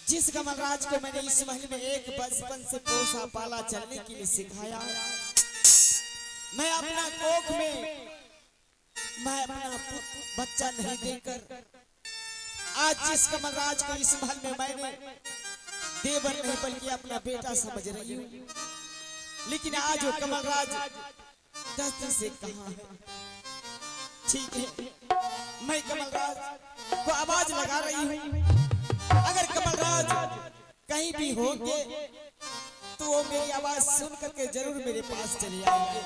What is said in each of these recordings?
जिस कमलराज को मैंने इस महल में एक बचपन से पोसा पाला चलने के लिए सिखाया, मैं अपना कोख में मैं अपना बच्चा नहीं देकर आज जिस कमलराज को इस महल में मैंने देवर नहीं बल्कि अपना बेटा समझ रही हूँ, लेकिन आज वो कमलराज 10 दिन से कहाँ है। ठीक है, मैं कमलराज को आवाज लगा रही हूँ, अगर कमलराज कहीं भी होंगे तो वो मेरी आवाज सुन करके जरूर मेरे पास चले आएंगे।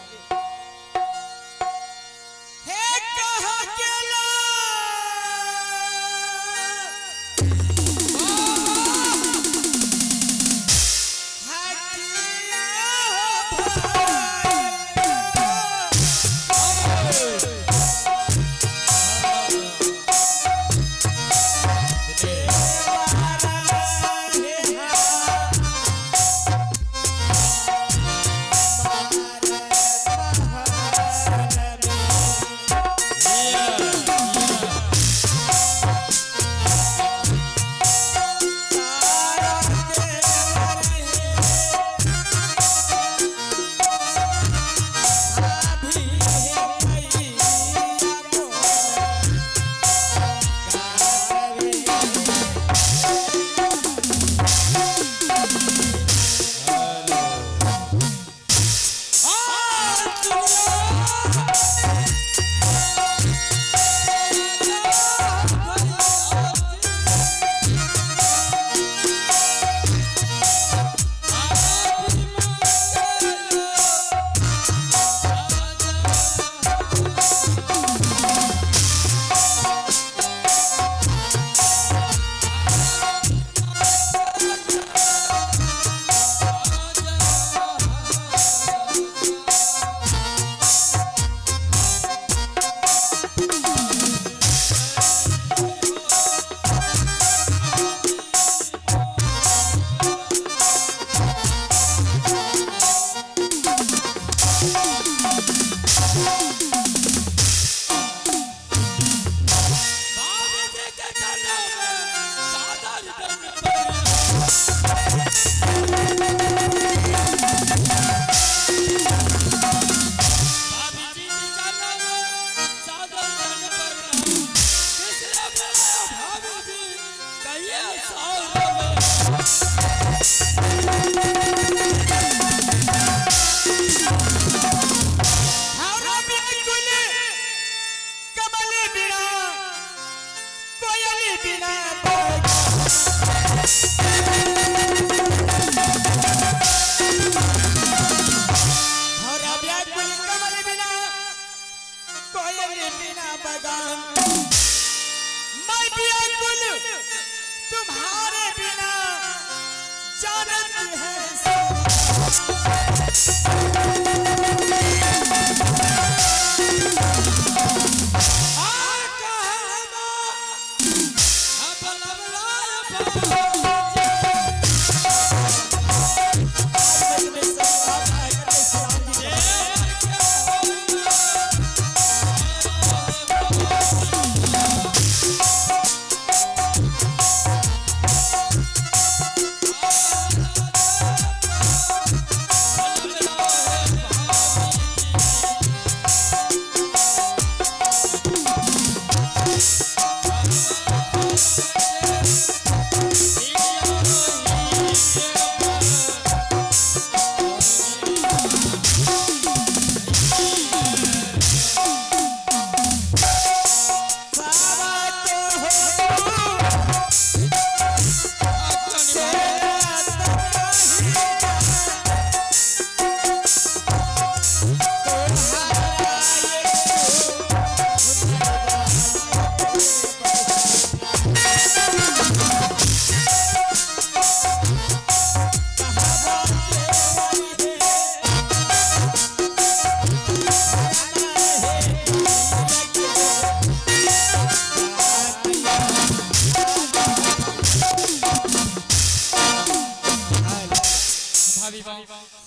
तुम्हारे बिना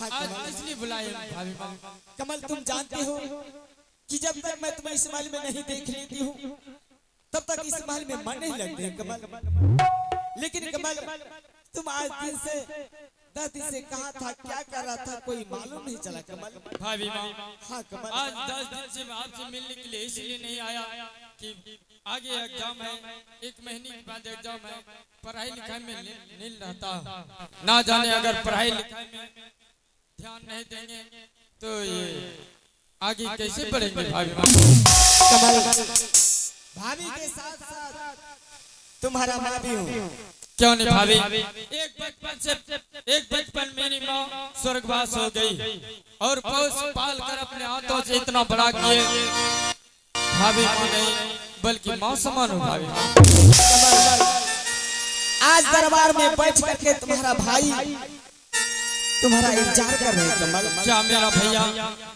जानती है इसलिए बुलाए कमल, तुम जानते हो कि जब तक मैं तुम्हें इस महल में नहीं देख लेती हूँ तब तक इस महल में मन नहीं लगते। कमल, लेकिन कमल तुम आज दिन से 10 दिन से कहाँ था, क्या कर रहा था, कोई मालूम नहीं चला कमल। भाभी माँ, हाँ कमल, आज 10 दिन से मैं आपसे मिलने के लिए इसलिए नहीं आया कि आगे एग्जाम है, 1 महीने के बाद एग्जाम है, पढ़ाई लिखाई में नील रहता, ना जाने अगर पढ़ाई लिखाई में ध्यान नहीं देंगे तो ये आगे कैसे पढ़ेंगे भाभी माँ। कमल भाभी के साथ साथ तुम्हारा माँ भी हूँ। क्यों नहीं भाभी, एक बचपन मेरी माँ स्वर्गवास हो गई और पोस पाल कर अपने हाथों से इतना बड़ा किए, भाभी माँ नहीं बल्कि माँ समान हो भाभी। आज दरबार में बैठ करके तुम्हारा भाई तुम्हारा इंतजार कर रहे हैं कमल। क्या मेरा भैया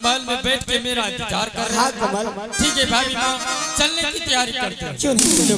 महल में बैठ के मेरा इंतजार कर रहा है? कमल ठीक है भाभी माँ, चलने की तैयारी करते हैं। क्यों नहीं चला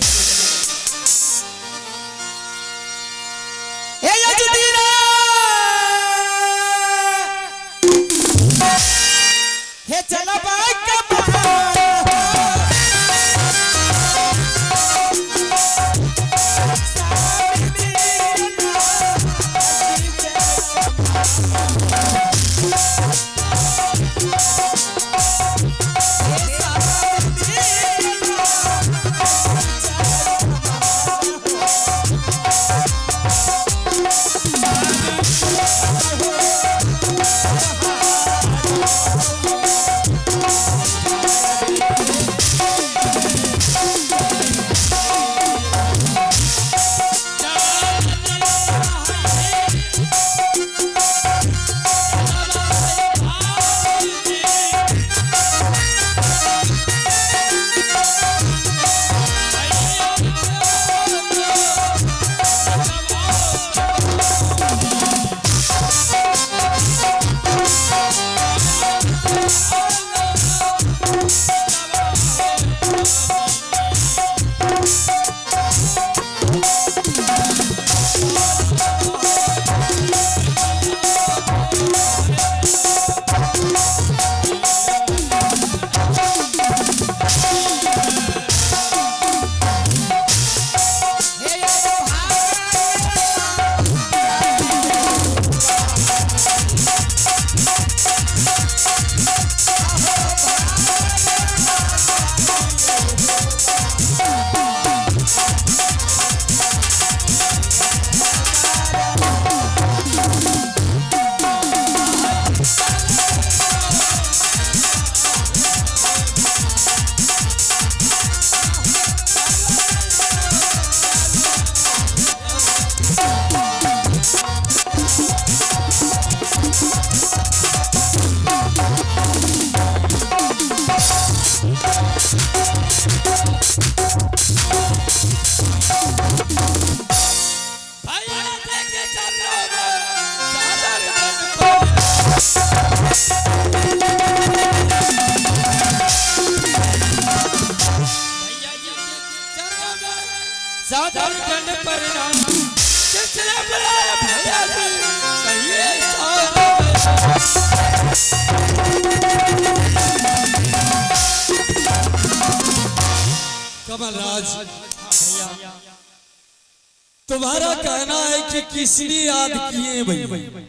कमलराज, तुम्हारा कहना है कि किसने याद किए भैया,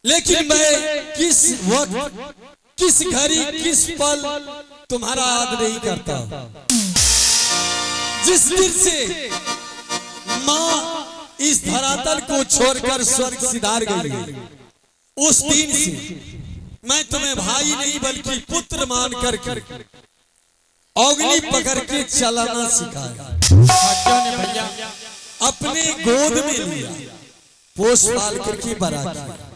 लेकिन मैं किस वक्त किस घड़ी किस पल तुम्हारा याद नहीं करता। जिस दिन से माँ इस धरातल को छोड़कर स्वर्ग सिधार गई, उस दिन से मैं तुम्हें भाई नहीं बल्कि पुत्र मानकर औंगली पकड़ के चलाना सिखाया, भैया अपने गोद में लिया, पोस पाल करके बड़ा किया।